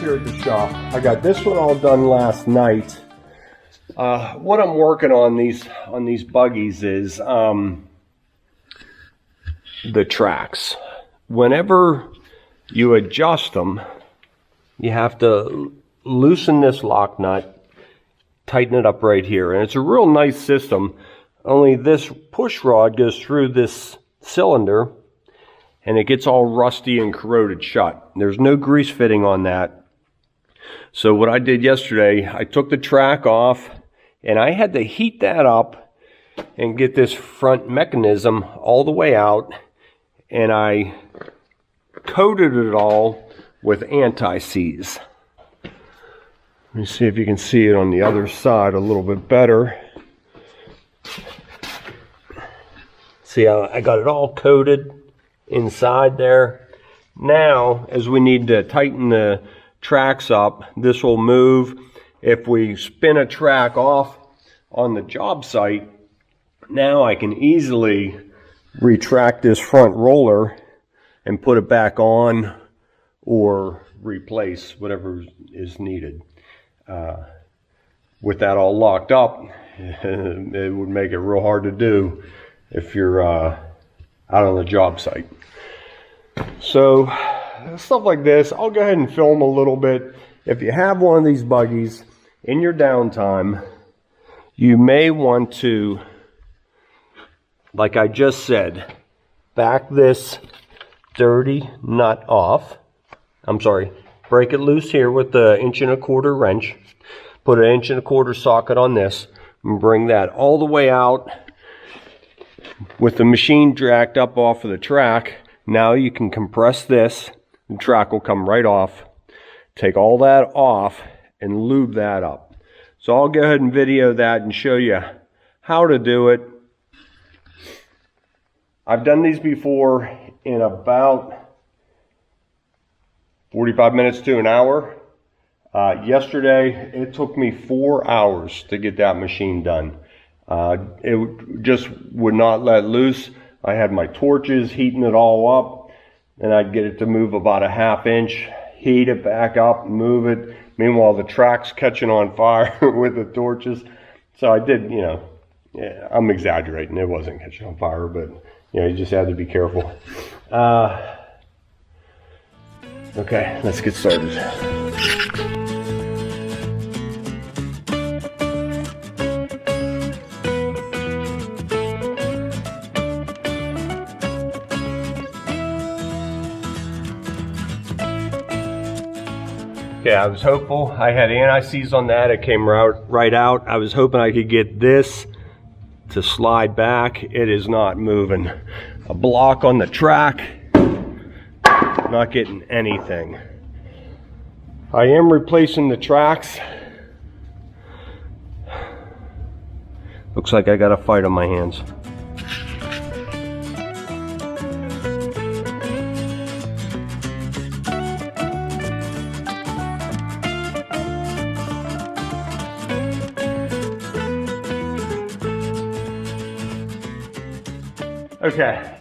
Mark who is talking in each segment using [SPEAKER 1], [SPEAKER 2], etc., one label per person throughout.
[SPEAKER 1] here at the shop. I got this one all done last night. What I'm working on these buggies is the tracks. Whenever you adjust them, you have to loosen this lock nut, tighten it up right here, and it's a real nice system. Only this push rod goes through this cylinder and it gets all rusty and corroded shut. There's no grease fitting on that. So what I did yesterday, I took the track off and I had to heat that up and get this front mechanism all the way out, and I coated it all with anti-seize. Let me see if you can see it on the other side a little bit better. See how I got it all coated inside there. Now, as we need to tighten the tracks up, this will move. If we spin a track off on the job site, now I can easily retract this front roller and put it back on or replace whatever is needed. With that all locked up, it would make it real hard to do if you're out on the job site. So stuff like this, I'll go ahead and film a little bit. If you have one of these buggies in your downtime, you may want to, like I just said, back this dirty nut off. Break it loose here with the 1¼ wrench. Put an 1¼ socket on this and bring that all the way out with the machine jacked up off of the track. Now you can compress this, the track will come right off. Take all that off and lube that up. So I'll go ahead and video that and show you how to do it. I've done these before in about 45 minutes to an hour. Yesterday, it took me 4 hours to get that machine done. It just would not let loose. I had my torches heating it all up, and I'd get it to move about a ½ inch, heat it back up, move it. Meanwhile, the track's catching on fire with the torches. So I did, yeah, I'm exaggerating. It wasn't catching on fire, but you just had to be careful. Okay, let's get started. Okay, I was hopeful. I had anti-seize on that. It came right out. I was hoping I could get this to slide back. It is not moving. A block on the track. Not getting anything. I am replacing the tracks. Looks like I got a fight on my hands. Okay,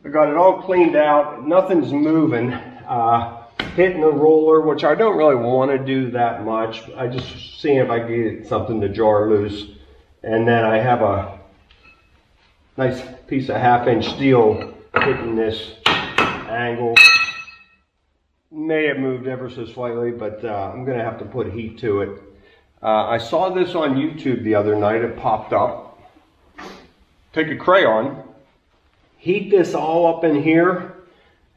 [SPEAKER 1] I got it all cleaned out. Nothing's moving. Hitting the roller, which I don't really want to do that much. I just seeing if I can get something to jar loose. And then I have a nice piece of ½ inch steel hitting this angle. May have moved ever so slightly, but I'm going to have to put heat to it. I saw this on YouTube the other night. It popped up. Take a crayon. Heat this all up in here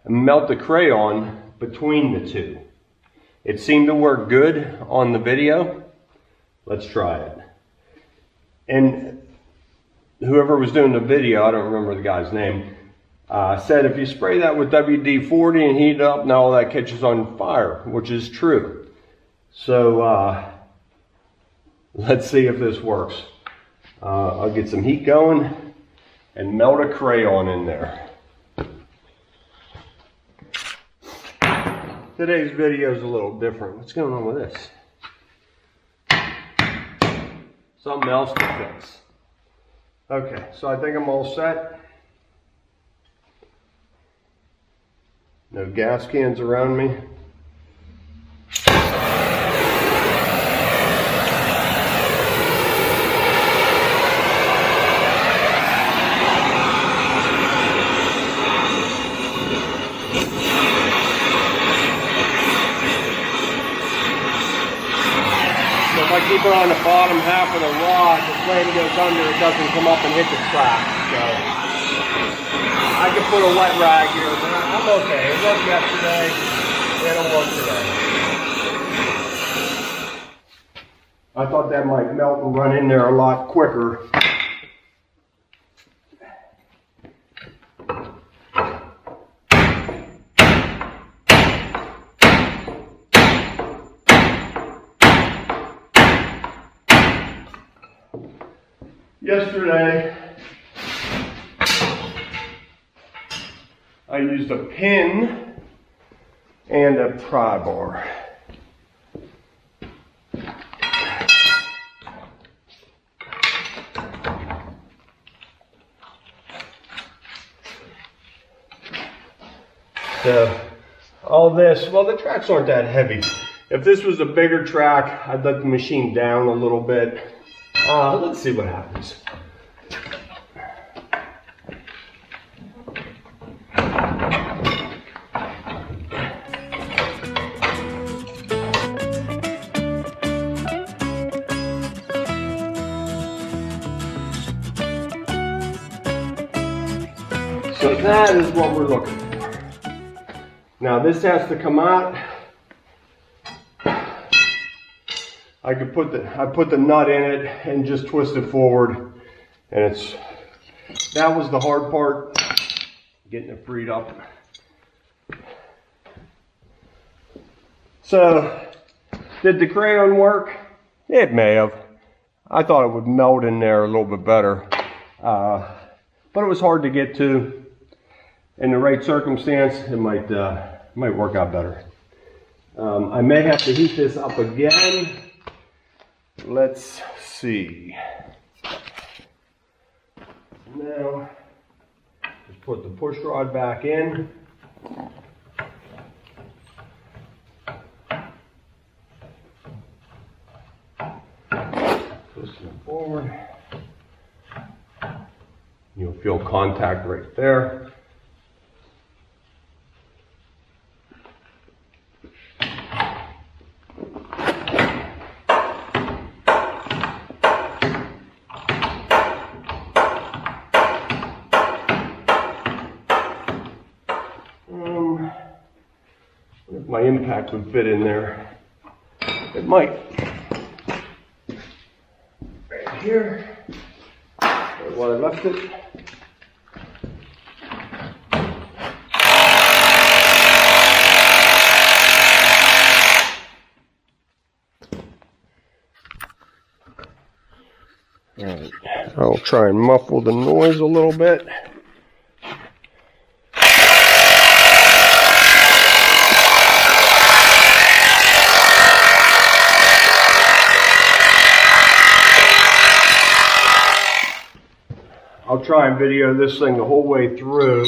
[SPEAKER 1] and melt the crayon between the two. It seemed to work good on the video. Let's try it. And whoever was doing the video, I don't remember the guy's name, said if you spray that with WD-40 and heat it up, now all that catches on fire, which is true. So let's see if this works. I'll get some heat going and melt a crayon in there. Today's video is a little different. What's going on with this? Something else to fix. Okay, so I think I'm all set. No gas cans around me. keep it on the bottom half of the rod. The flame goes under, it doesn't come up and hit the track. So I could put a wet rag here, but I'm okay. It worked yesterday. It'll work today. I thought that might melt and run in there a lot quicker. Yesterday, I used a pin and a pry bar. So, all this, well, the tracks aren't that heavy. If this was a bigger track, I'd let the machine down a little bit. Let's see what happens. So that is what we're looking for. Now this has to come out. I put the nut in it and just twist it forward, and that was the hard part, getting it freed up. So, did the crayon work? It may have. I thought it would melt in there a little bit better, but it was hard to get to. In the right circumstance, it might work out better. I may have to heat this up again. Let's see. Now, just put the push rod back in. Twist it forward. You'll feel contact right there. If my impact would fit in there, it might. Right here, while I left it. All right, I'll try and muffle the noise a little bit. I'll try and video this thing the whole way through.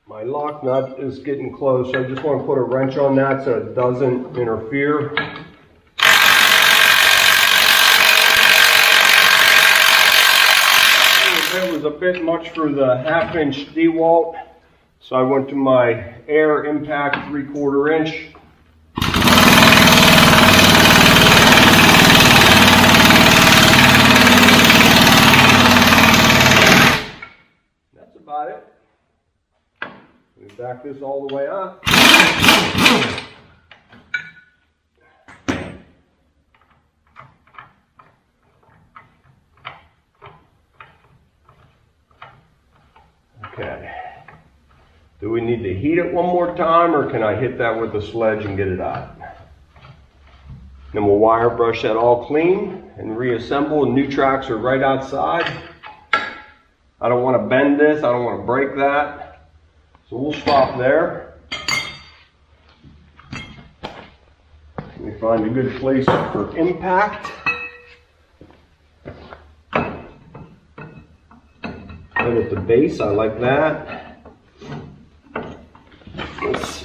[SPEAKER 1] My lock nut is getting close, so I just want to put a wrench on that so it doesn't interfere. It was a bit much for the 1/2-inch dewalt, so I went to my air impact 3/4 inch. About it. Let me back this all the way up. Okay. Do we need to heat it one more time, or can I hit that with a sledge and get it out? Then we'll wire brush that all clean and reassemble. The new tracks are right outside. I don't want to bend this, I don't want to break that. So we'll stop there. Let me find a good place for impact. Right at the base, I like that.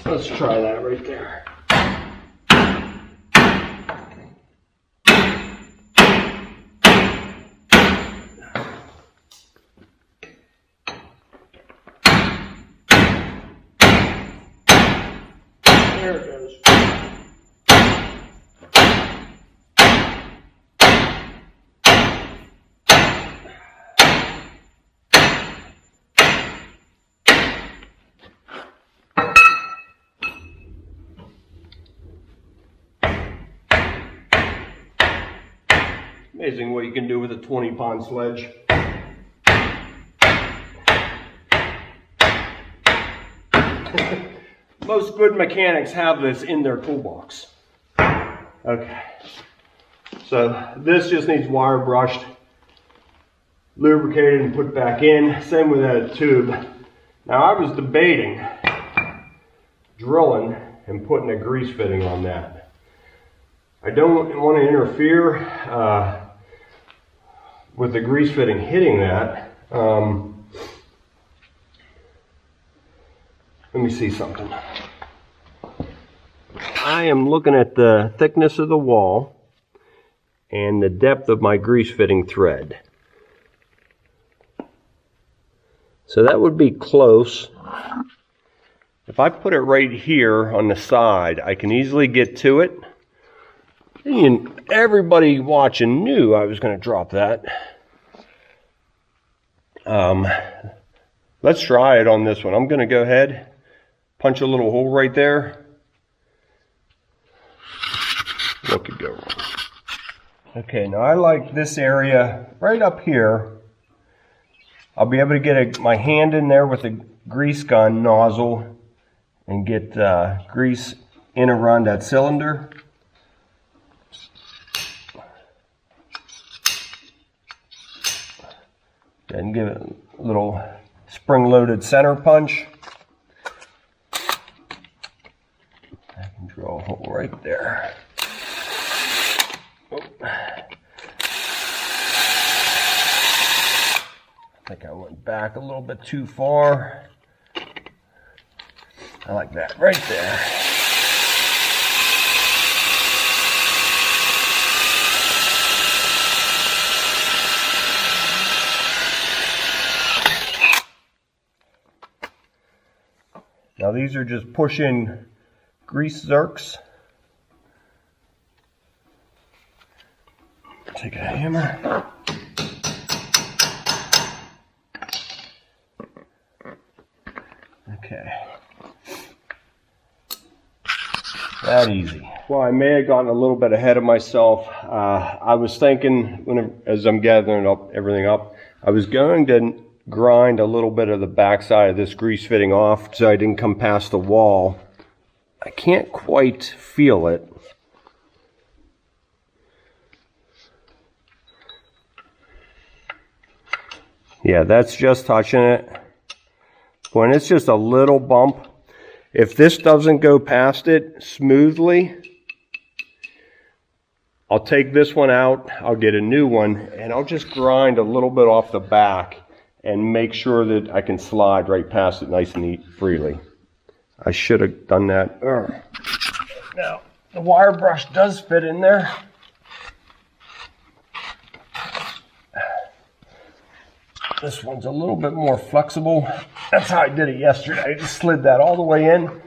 [SPEAKER 1] Let's try that right there. There it goes. Amazing what you can do with a 20-pound sledge. Most good mechanics have this in their toolbox. Okay, so this just needs wire brushed, lubricated, and put back in. Same with that tube. Now I was debating drilling and putting a grease fitting on that. I don't want to interfere with the grease fitting hitting that. Let me see something. I am looking at the thickness of the wall and the depth of my grease fitting thread. So that would be close. If I put it right here on the side, I can easily get to it. And everybody watching knew I was going to drop that. Let's try it on this one. I'm going to go ahead, punch a little hole right there. What could go wrong? Okay, now I like this area right up here. I'll be able to get my hand in there with a grease gun nozzle and get grease in around that cylinder. And give it a little spring-loaded center punch. I can drill a hole right there. Oh. I think I went back a little bit too far. I like that right there. Now these are just push-in grease zerks. Take a hammer. Okay. That easy. Well, I may have gotten a little bit ahead of myself. I was thinking, as I'm gathering everything up, I was going to grind a little bit of the backside of this grease fitting off so I didn't come past the wall. I can't quite feel it. Yeah, that's just touching it. When it's just a little bump, if this doesn't go past it smoothly, I'll take this one out, I'll get a new one, and I'll just grind a little bit off the back and make sure that I can slide right past it nice and neat freely. I should have done that. Now, the wire brush does fit in there. This one's a little bit more flexible. That's how I did it yesterday. I just slid that all the way in.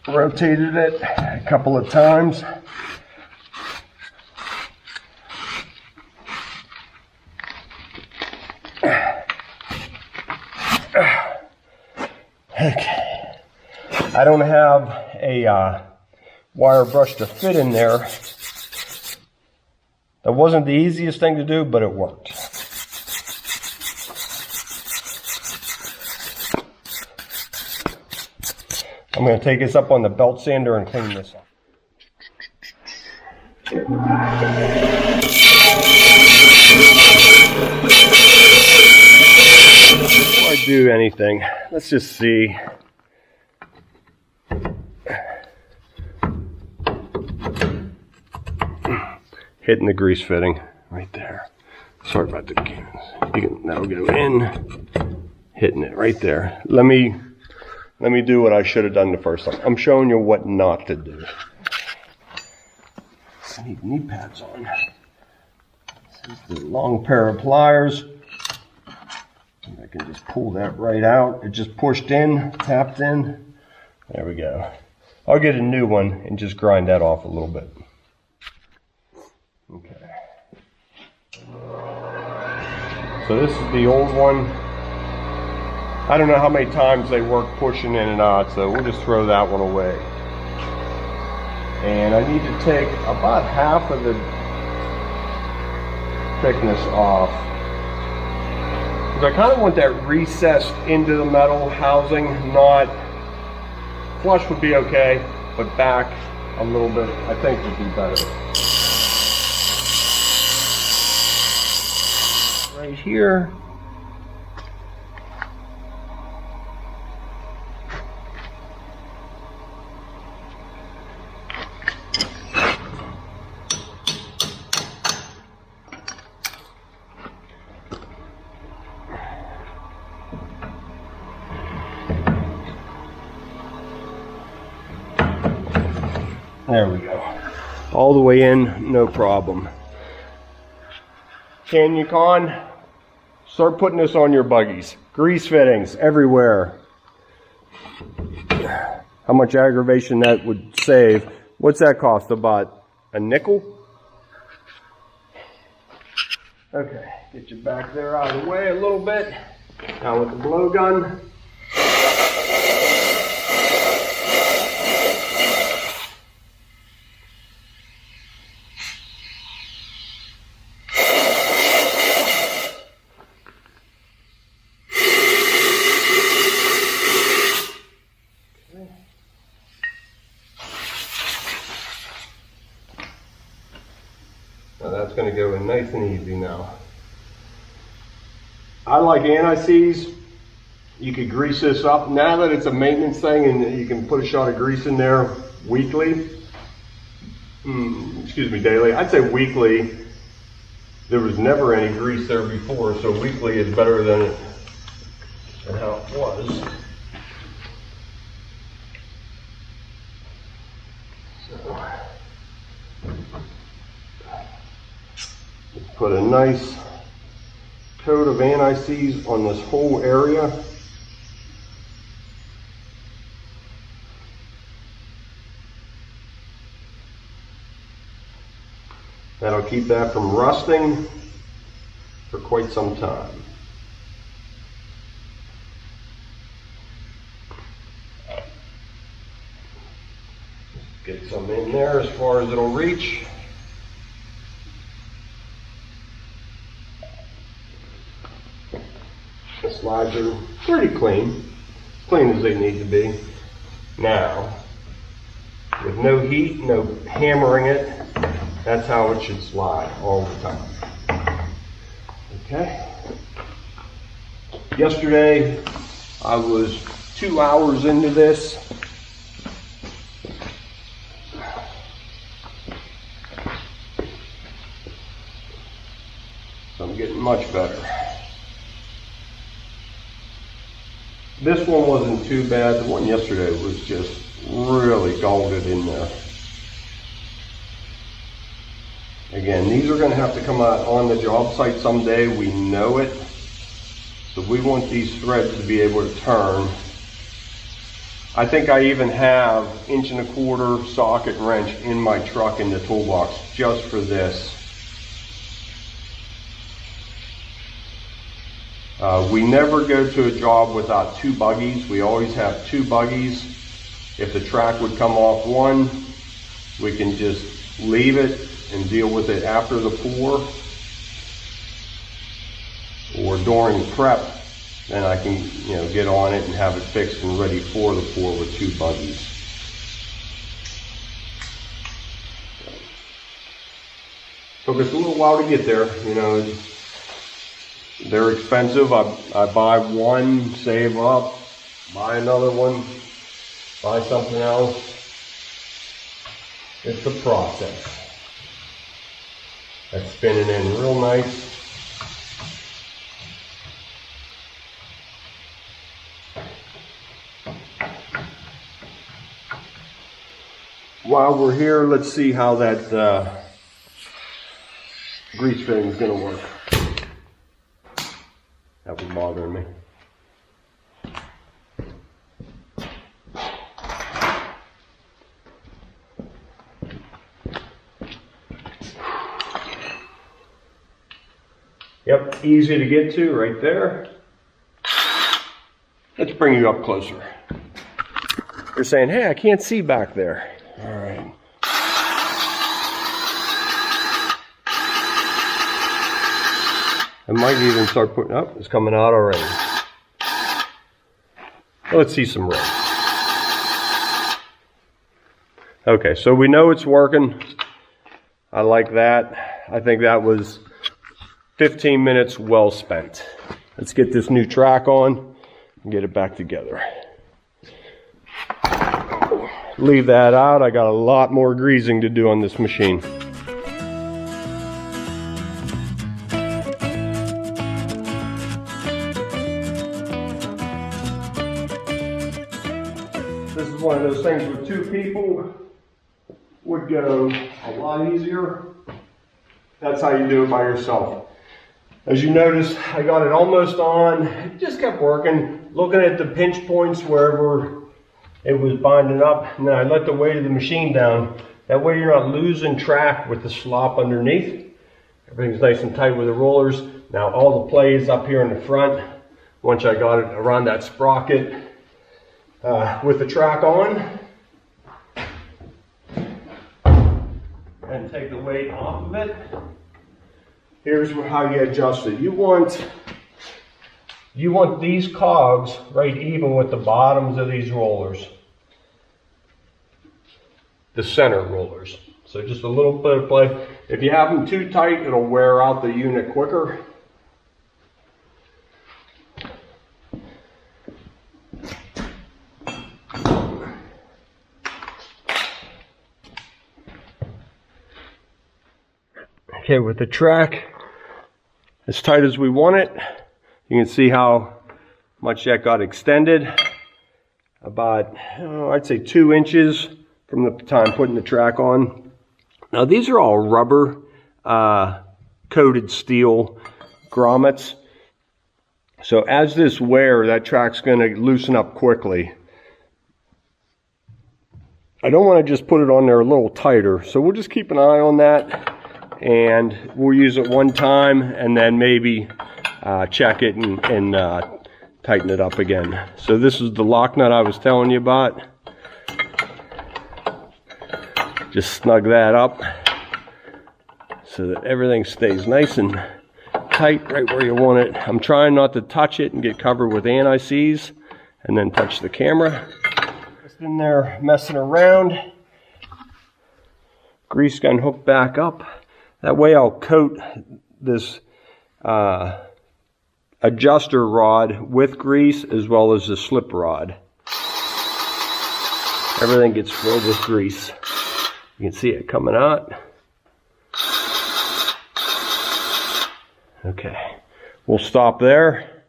[SPEAKER 1] Rotated it a couple of times. Okay. I don't have a wire brush to fit in there. That wasn't the easiest thing to do, but it worked. I'm going to take this up on the belt sander and clean this up. Before I do anything, let's just see. Hitting the grease fitting right there. Sorry about the cans. That'll go in. Hitting it right there. Let me do what I should have done the first time. I'm showing you what not to do. I need knee pads on. This is the long pair of pliers. And I can just pull that right out. It just pushed in, tapped in. There we go. I'll get a new one and just grind that off a little bit. Okay. So this is the old one. I don't know how many times they work pushing in and out, so we'll just throw that one away. And I need to take about half of the thickness off. Because I kind of want that recessed into the metal housing, not flush would be okay, but back a little bit I think would be better. Right here. There we go. All the way in, no problem. Canyon Con, start putting this on your buggies. Grease fittings everywhere. How much aggravation that would save. What's that cost? About a nickel? Okay, get you back there out of the way a little bit. Now with the blowgun. Now that's going to go in nice and easy now. I like anti-seize. You could grease this up. Now that it's a maintenance thing and you can put a shot of grease in there weekly, daily. I'd say weekly. There was never any grease there before, so weekly is better than how it was. So, put a nice coat of anti-seize on this whole area. That'll keep that from rusting for quite some time. Get some in there as far as it'll reach. The slides are pretty clean as they need to be. Now, with no heat, no hammering it, that's how it should slide all the time. Okay. Yesterday, I was 2 hours into this. So I'm getting much better. This one wasn't too bad. The one yesterday was just really golded in there. Again, these are going to have to come out on the job site someday. We know it. So we want these threads to be able to turn. I think I even have 1¼ inch socket wrench in my truck in the toolbox just for this. We never go to a job without 2 buggies. We always have 2 buggies. If the track would come off one, we can just leave it and deal with it after the pour, or during prep, then I can get on it and have it fixed and ready for the pour with 2 buggies. Took us a little while to get there. They're expensive. I buy one, save up, buy another one, buy something else. It's a process. That's spinning in real nice. While we're here, let's see how that grease fitting is going to work. That was bothering me. Yep, easy to get to right there. bring you up closer. You're saying, hey, I can't see back there. All right. I might even start putting up. It's coming out already. Let's see some red. Okay, so we know it's working. I like that. I think that was 15 minutes well spent. Let's get this new track on and get it back together. Leave that out. I got a lot more greasing to do on this machine. This is one of those things with two people would go a lot easier. That's how you do it by yourself. As you notice, I got it almost on. It just kept working, looking at the pinch points wherever it was binding up, and then I let the weight of the machine down. That way you're not losing track with the slop underneath. Everything's nice and tight with the rollers. Now all the play is up here in the front. Once I got it around that sprocket with the track on, and take the weight off of it. Here's how you adjust it. You want these cogs right even with the bottoms of these rollers. The center rollers. So just a little bit of play. If you have them too tight, it'll wear out the unit quicker. Okay, with the track as tight as we want it, you can see how much that got extended. About, I'd say 2 inches from the time putting the track on. Now these are all rubber coated steel grommets. So as this wears, that track's going to loosen up quickly. I don't want to just put it on there a little tighter, so we'll just keep an eye on that. And we'll use it one time and then maybe check it and tighten it up again. So this is the lock nut I was telling you about. Just snug that up so that everything stays nice and tight right where you want it. I'm trying not to touch it and get covered with anti-seize and then touch the camera. Just in there messing around. Grease gun hooked back up. That way I'll coat this adjuster rod with grease as well as the slip rod. Everything gets filled with grease. You can see it coming out. Okay, we'll stop there.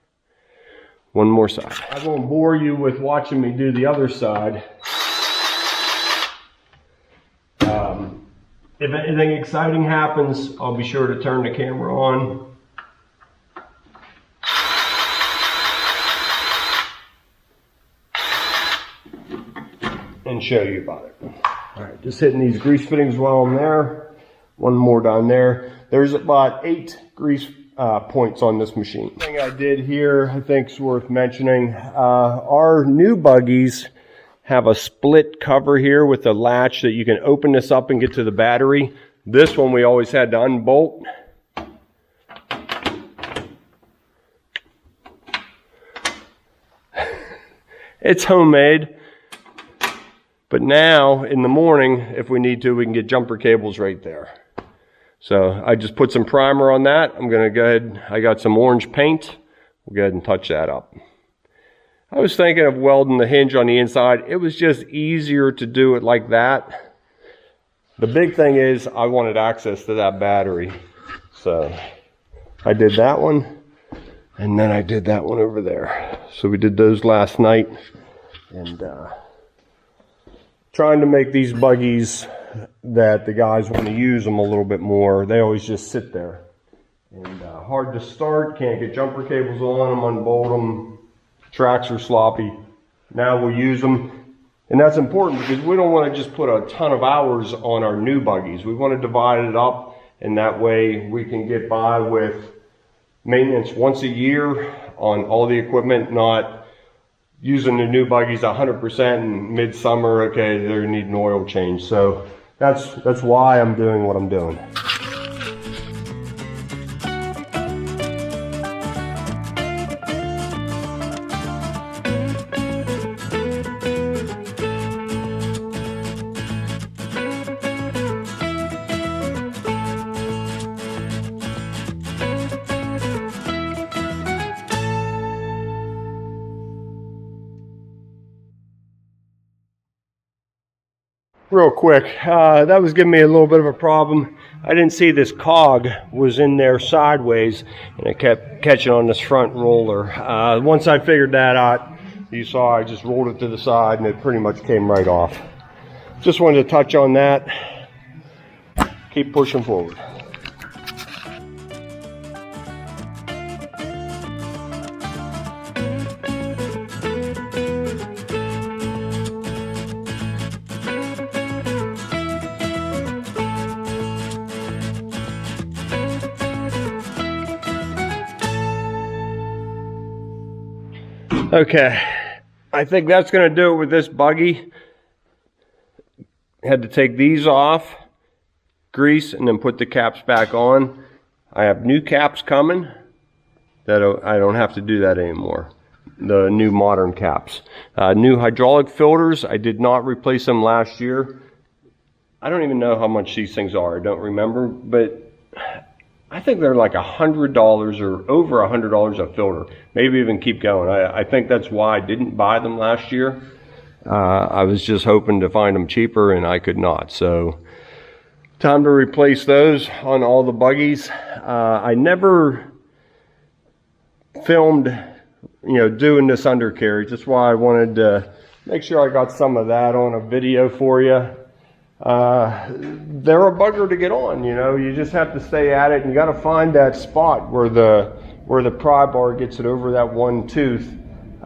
[SPEAKER 1] One more side. I won't bore you with watching me do the other side. If anything exciting happens, I'll be sure to turn the camera on. And show you about it. All right, just hitting these grease fittings while I'm there. One more down there. There's about 8 grease points on this machine. The thing I did here I think is worth mentioning. Our new Buggies have a split cover here with a latch that you can open this up and get to the battery. This one we always had to unbolt. It's homemade. But now in the morning, if we need to, we can get jumper cables right there. So I just put some primer on that. I'm gonna go ahead, I got some orange paint. We'll go ahead and touch that up. I was thinking of welding the hinge on the inside. It was just easier to do it like that. The big thing is I wanted access to that battery. So I did that one, and then I did that one over there. So we did those last night, and trying to make these Buggies that the guys want to use them a little bit more. They always just sit there. And hard to start, can't get jumper cables on them, unbolt them. Tracks are sloppy. Now we'll use them. And that's important because we don't want to just put a ton of hours on our new Buggies. We want to divide it up, and that way we can get by with maintenance once a year on all the equipment, not using the new Buggies 100% in midsummer, okay, they need an oil change. So that's why I'm doing what I'm doing. Real quick, that was giving me a little bit of a problem. I didn't see this cog was in there sideways, and it kept catching on this front roller. Once I figured that out, you saw I just rolled it to the side and it pretty much came right off. Just wanted to touch on that. Keep pushing forward. Okay, I think that's going to do it with this buggy. Had to take these off, grease, and then put the caps back on. I have new caps coming that I don't have to do that anymore. The new modern caps. New hydraulic filters. I did not replace them last year. I don't even know how much these things are. I don't remember, but I think they're like $100 or over $100 a filter. Maybe even keep going. I think that's why I didn't buy them last year. I was just hoping to find them cheaper and I could not. So time to replace those on all the buggies. I never filmed, doing this undercarriage. That's why I wanted to make sure I got some of that on a video for you. They're a bugger to get on, you just have to stay at it, and you got to find that spot where the pry bar gets it over that one tooth,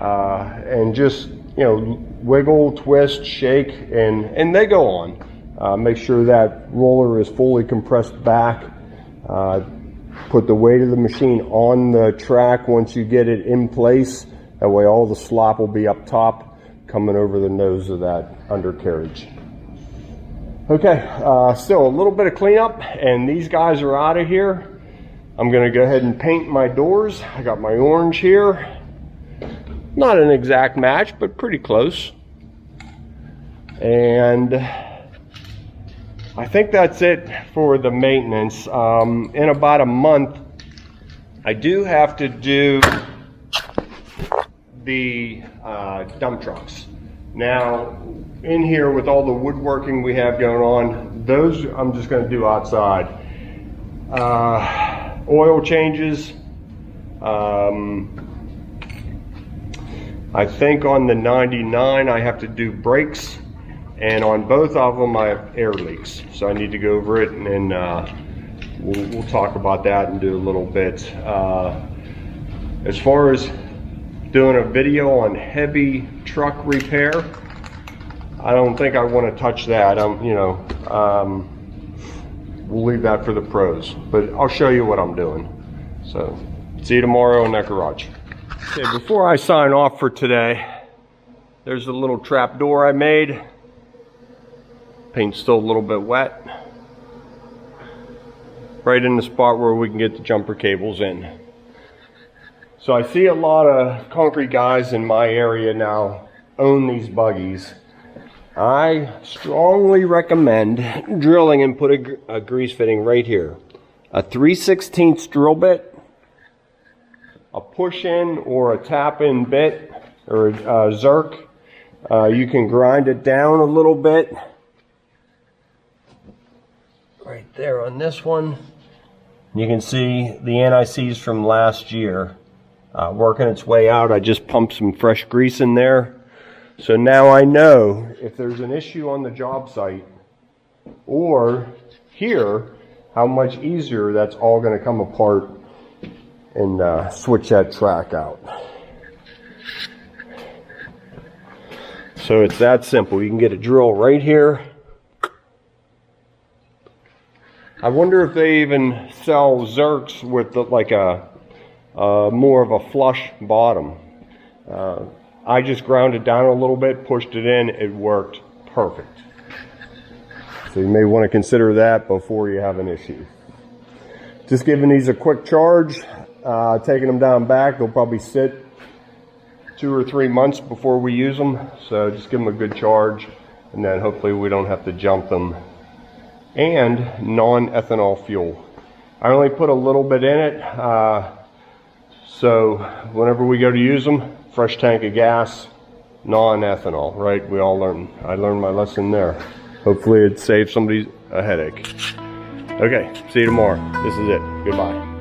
[SPEAKER 1] and just wiggle, twist, shake, and they go on. Make sure that roller is fully compressed back. Put the weight of the machine on the track once you get it in place. That way all the slop will be up top coming over the nose of that undercarriage. Okay, still a little bit of cleanup, and these guys are out of here. I'm going to go ahead and paint my doors. I got my orange here. Not an exact match, but pretty close. And I think that's it for the maintenance. In about a month, I do have to do the dump trucks. Now, in here with all the woodworking we have going on, those I'm just going to do outside. Oil changes. I think on the 99 I have to do brakes, and on both of them I have air leaks. So I need to go over it, and then we'll talk about that and do a little bit. As far as doing a video on heavy truck repair, I don't think I want to touch that. We'll leave that for the pros, but I'll show you what I'm doing. So see you tomorrow in that garage. Okay, before I sign off for today, there's a little trap door I made. Paint's still a little bit wet. Right in the spot where we can get the jumper cables in. So I see a lot of concrete guys in my area now own these buggies. I strongly recommend drilling and put a grease fitting right here. A 3/16 drill bit, a push-in or a tap-in bit, or a Zerk. You can grind it down a little bit. Right there on this one. You can see the NICs from last year working its way out. I just pumped some fresh grease in there. So now I know if there's an issue on the job site or here, how much easier that's all going to come apart and switch that track out. So it's that simple. You can get a drill right here. I wonder if they even sell Zerks with like a more of a flush bottom. I just ground it down a little bit, pushed it in, it worked perfect. So you may want to consider that before you have an issue. Just giving these a quick charge, taking them down back. They'll probably sit 2 or 3 months before we use them. So just give them a good charge, and then hopefully we don't have to jump them. And non-ethanol fuel. I only put a little bit in it, so whenever we go to use them, fresh tank of gas, non-ethanol, right? I learned my lesson there. Hopefully it saves somebody a headache. Okay, see you tomorrow. This is it. Goodbye.